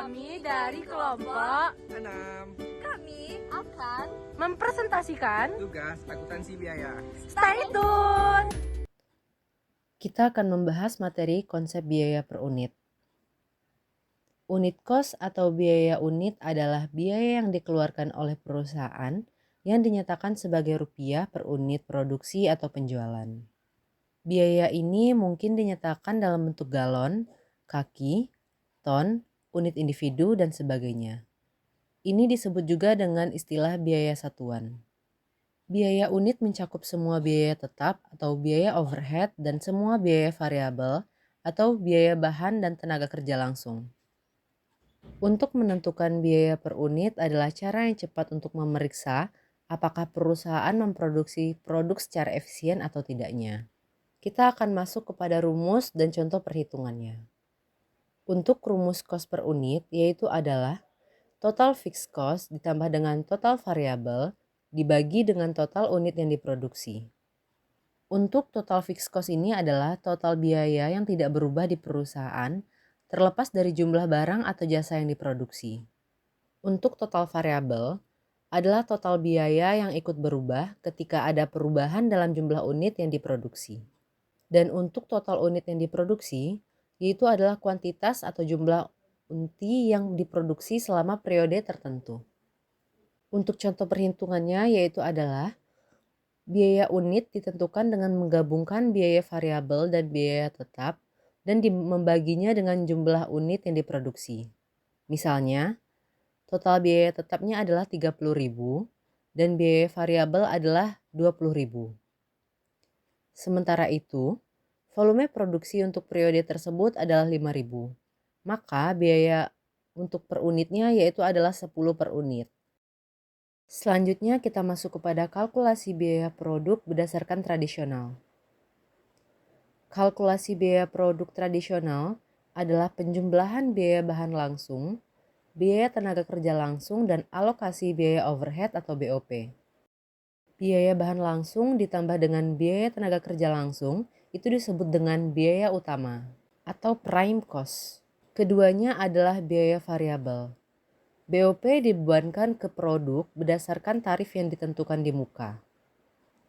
Kami dari kelompok 6. kami akan mempresentasikan Tugas akuntansi biaya. Stay tune. Kita akan membahas materi konsep biaya per unit. Unit cost atau biaya unit adalah biaya yang dikeluarkan oleh perusahaan yang dinyatakan sebagai rupiah per unit produksi atau penjualan. Biaya ini mungkin dinyatakan dalam bentuk galon, kaki, ton, unit individu, dan sebagainya. Ini disebut juga dengan istilah biaya satuan. Biaya unit mencakup semua biaya tetap atau biaya overhead dan semua biaya variabel atau biaya bahan dan tenaga kerja langsung. Untuk menentukan biaya per unit adalah cara yang cepat untuk memeriksa apakah perusahaan memproduksi produk secara efisien atau tidaknya. Kita akan masuk kepada rumus dan contoh perhitungannya. Untuk rumus cost per unit yaitu adalah total fixed cost ditambah dengan total variabel dibagi dengan total unit yang diproduksi. Untuk total fixed cost ini adalah total biaya yang tidak berubah di perusahaan terlepas dari jumlah barang atau jasa yang diproduksi. Untuk total variabel adalah total biaya yang ikut berubah ketika ada perubahan dalam jumlah unit yang diproduksi. Dan untuk total unit yang diproduksi yaitu adalah kuantitas atau jumlah unti yang diproduksi selama periode tertentu. Untuk contoh perhitungannya yaitu adalah biaya unit ditentukan dengan menggabungkan biaya variabel dan biaya tetap dan membaginya dengan jumlah unit yang diproduksi. Misalnya, total biaya tetapnya adalah 30.000 dan biaya variabel adalah 20.000. Sementara itu, volume produksi untuk periode tersebut adalah 5.000. Maka biaya untuk per unitnya yaitu adalah 10 per unit. Selanjutnya kita masuk kepada kalkulasi biaya produk berdasarkan tradisional. Kalkulasi biaya produk tradisional adalah penjumlahan biaya bahan langsung, biaya tenaga kerja langsung, dan alokasi biaya overhead atau BOP. Biaya bahan langsung ditambah dengan biaya tenaga kerja langsung itu disebut dengan biaya utama atau prime cost. Keduanya adalah biaya variabel. BOP dibebankan ke produk berdasarkan tarif yang ditentukan di muka.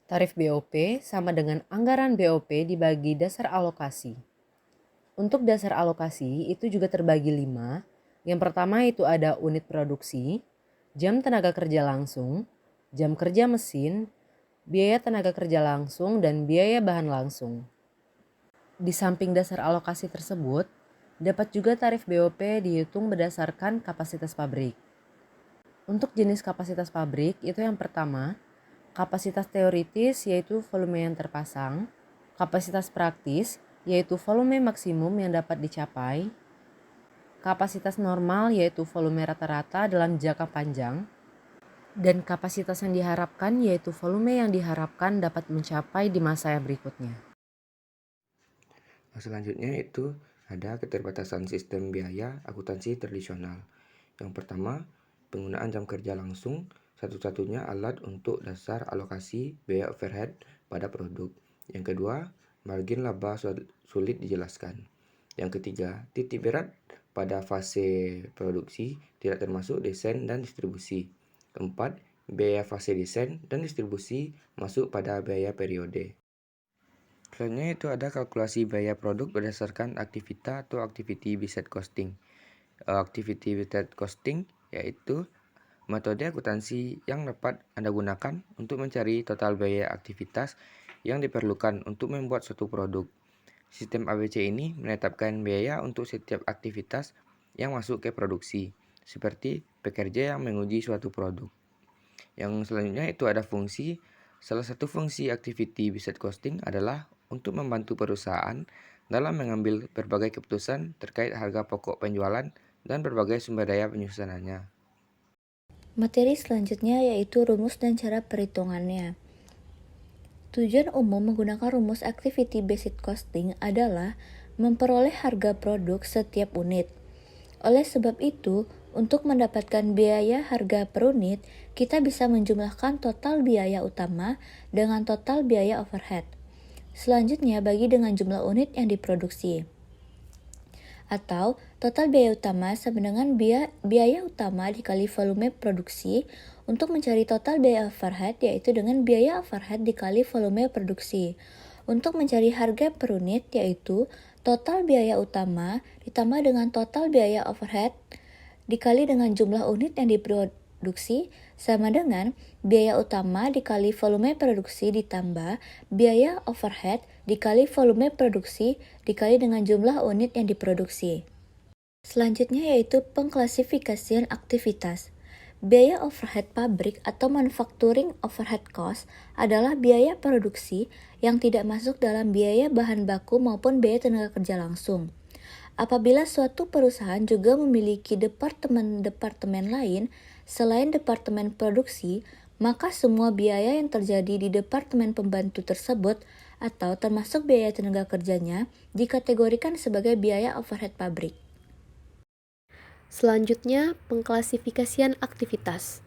Tarif BOP sama dengan anggaran BOP dibagi dasar alokasi. Untuk dasar alokasi itu juga terbagi 5. Yang pertama itu ada unit produksi, jam tenaga kerja langsung, jam kerja mesin, biaya tenaga kerja langsung, dan biaya bahan langsung. Di samping dasar alokasi tersebut, dapat juga tarif BOP dihitung berdasarkan kapasitas pabrik. Untuk jenis kapasitas pabrik itu yang pertama, kapasitas teoritis yaitu volume yang terpasang, kapasitas praktis yaitu volume maksimum yang dapat dicapai, kapasitas normal yaitu volume rata-rata dalam jangka panjang, dan kapasitas yang diharapkan yaitu volume yang diharapkan dapat mencapai di masa yang berikutnya. Selanjutnya itu ada keterbatasan sistem biaya akuntansi tradisional. Yang pertama, penggunaan jam kerja langsung satu-satunya alat untuk dasar alokasi biaya overhead pada produk. Yang kedua, margin laba sulit dijelaskan. Yang ketiga, titik berat pada fase produksi tidak termasuk desain dan distribusi. Keempat, biaya fase desain dan distribusi masuk pada biaya periode. Selanjutnya itu ada kalkulasi biaya produk berdasarkan aktivitas atau activity based costing. Activity based costing yaitu metode akuntansi yang dapat Anda gunakan untuk mencari total biaya aktivitas yang diperlukan untuk membuat suatu produk. Sistem ABC ini menetapkan biaya untuk setiap aktivitas yang masuk ke produksi, seperti pekerja yang menguji suatu produk. Yang selanjutnya itu ada fungsi. Salah satu fungsi activity based costing adalah untuk membantu perusahaan dalam mengambil berbagai keputusan terkait harga pokok penjualan dan berbagai sumber daya penyusunannya. Materi selanjutnya yaitu rumus dan cara perhitungannya. Tujuan umum menggunakan rumus activity based costing adalah memperoleh harga produk setiap unit. Oleh sebab itu, untuk mendapatkan biaya harga per unit, kita bisa menjumlahkan total biaya utama dengan total biaya overhead. Selanjutnya, bagi dengan jumlah unit yang diproduksi. atau total biaya utama sama dengan biaya utama dikali volume produksi untuk mencari total biaya overhead, yaitu dengan biaya overhead dikali volume produksi. Untuk mencari harga per unit, yaitu total biaya utama ditambah dengan total biaya overhead dikali dengan jumlah unit yang diproduksi sama dengan biaya utama dikali volume produksi ditambah biaya overhead dikali volume produksi dikali dengan jumlah unit yang diproduksi. Selanjutnya yaitu pengklasifikasian aktivitas. Biaya overhead pabrik atau manufacturing overhead cost adalah biaya produksi yang tidak masuk dalam biaya bahan baku maupun biaya tenaga kerja langsung. Apabila suatu perusahaan juga memiliki departemen-departemen lain selain departemen produksi, maka semua biaya yang terjadi di departemen pembantu tersebut atau termasuk biaya tenaga kerjanya dikategorikan sebagai biaya overhead pabrik. Selanjutnya, pengklasifikasian aktivitas.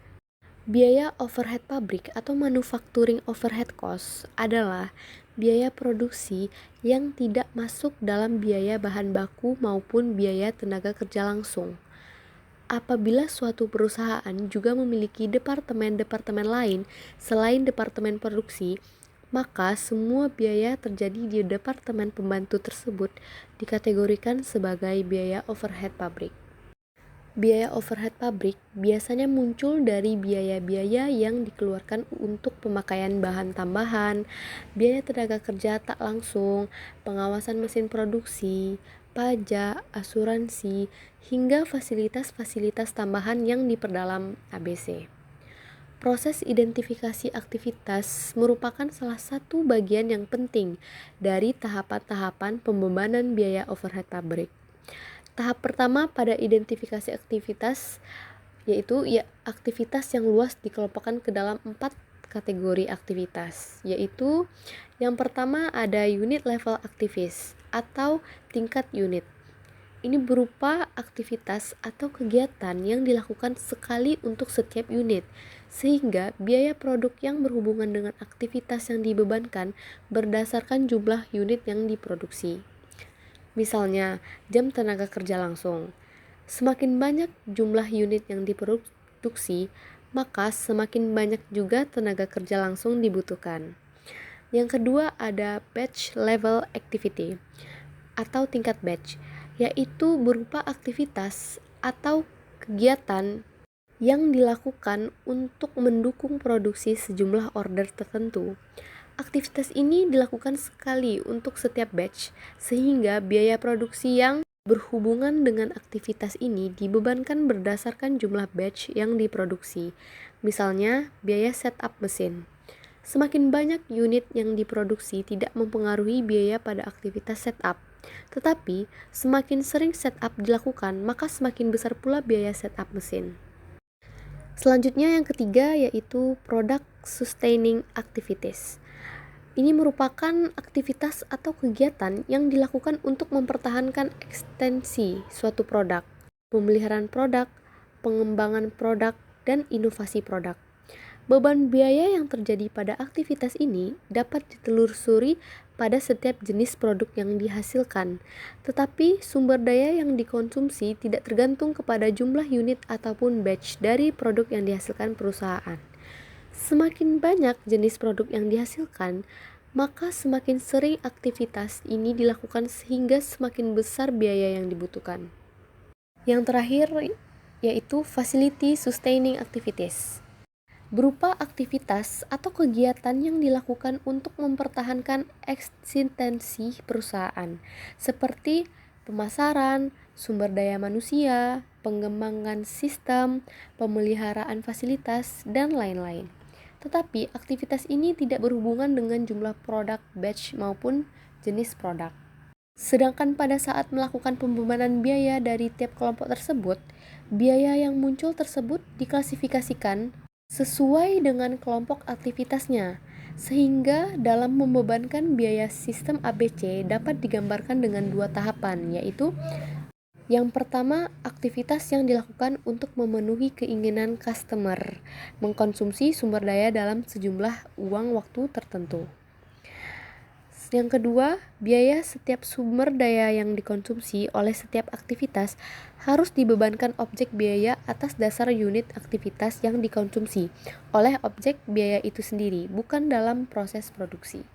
Biaya overhead pabrik atau manufacturing overhead cost adalah biaya produksi yang tidak masuk dalam biaya bahan baku maupun biaya tenaga kerja langsung. Apabila suatu perusahaan juga memiliki departemen-departemen lain selain departemen produksi, maka semua biaya terjadi di departemen pembantu tersebut dikategorikan sebagai biaya overhead pabrik. Biaya overhead pabrik biasanya muncul dari biaya-biaya yang dikeluarkan untuk pemakaian bahan tambahan, biaya tenaga kerja tak langsung, pengawasan mesin produksi, pajak, asuransi, hingga fasilitas-fasilitas tambahan yang diperdalam ABC. Proses identifikasi aktivitas merupakan salah satu bagian yang penting dari tahapan-tahapan pembebanan biaya overhead pabrik. Tahap pertama pada identifikasi aktivitas yaitu aktivitas yang luas dikelompokkan ke dalam 4 kategori aktivitas, yaitu yang pertama ada unit level activities atau tingkat unit. Ini berupa aktivitas atau kegiatan yang dilakukan sekali untuk setiap unit, sehingga biaya produk yang berhubungan dengan aktivitas yang dibebankan berdasarkan jumlah unit yang diproduksi. Misalnya, jam tenaga kerja langsung. Semakin banyak jumlah unit yang diproduksi, maka semakin banyak juga tenaga kerja langsung dibutuhkan. Yang kedua ada batch level activity atau tingkat batch, yaitu berupa aktivitas atau kegiatan yang dilakukan untuk mendukung produksi sejumlah order tertentu. Aktivitas ini dilakukan sekali untuk setiap batch, sehingga biaya produksi yang berhubungan dengan aktivitas ini dibebankan berdasarkan jumlah batch yang diproduksi. Misalnya, biaya setup mesin. Semakin banyak unit yang diproduksi tidak mempengaruhi biaya pada aktivitas setup. Tetapi, semakin sering setup dilakukan, maka semakin besar pula biaya setup mesin. Selanjutnya yang ketiga yaitu product sustaining activities. Ini merupakan aktivitas atau kegiatan yang dilakukan untuk mempertahankan ekstensi suatu produk, pemeliharaan produk, pengembangan produk, dan inovasi produk. Beban biaya yang terjadi pada aktivitas ini dapat ditelusuri pada setiap jenis produk yang dihasilkan, tetapi sumber daya yang dikonsumsi tidak tergantung kepada jumlah unit ataupun batch dari produk yang dihasilkan perusahaan. Semakin banyak jenis produk yang dihasilkan, maka semakin sering aktivitas ini dilakukan sehingga semakin besar biaya yang dibutuhkan. Yang terakhir yaitu facility sustaining activities. Berupa aktivitas atau kegiatan yang dilakukan untuk mempertahankan eksistensi perusahaan, seperti pemasaran, sumber daya manusia, pengembangan sistem, pemeliharaan fasilitas, dan lain-lain. Tetapi aktivitas ini tidak berhubungan dengan jumlah produk batch maupun jenis produk. Sedangkan pada saat melakukan pembebanan biaya dari tiap kelompok tersebut, biaya yang muncul tersebut diklasifikasikan sesuai dengan kelompok aktivitasnya, sehingga dalam membebankan biaya sistem ABC dapat digambarkan dengan 2 tahapan, yaitu yang pertama, aktivitas yang dilakukan untuk memenuhi keinginan customer, mengkonsumsi sumber daya dalam sejumlah uang waktu tertentu. Yang kedua, biaya setiap sumber daya yang dikonsumsi oleh setiap aktivitas harus dibebankan objek biaya atas dasar unit aktivitas yang dikonsumsi oleh objek biaya itu sendiri, bukan dalam proses produksi.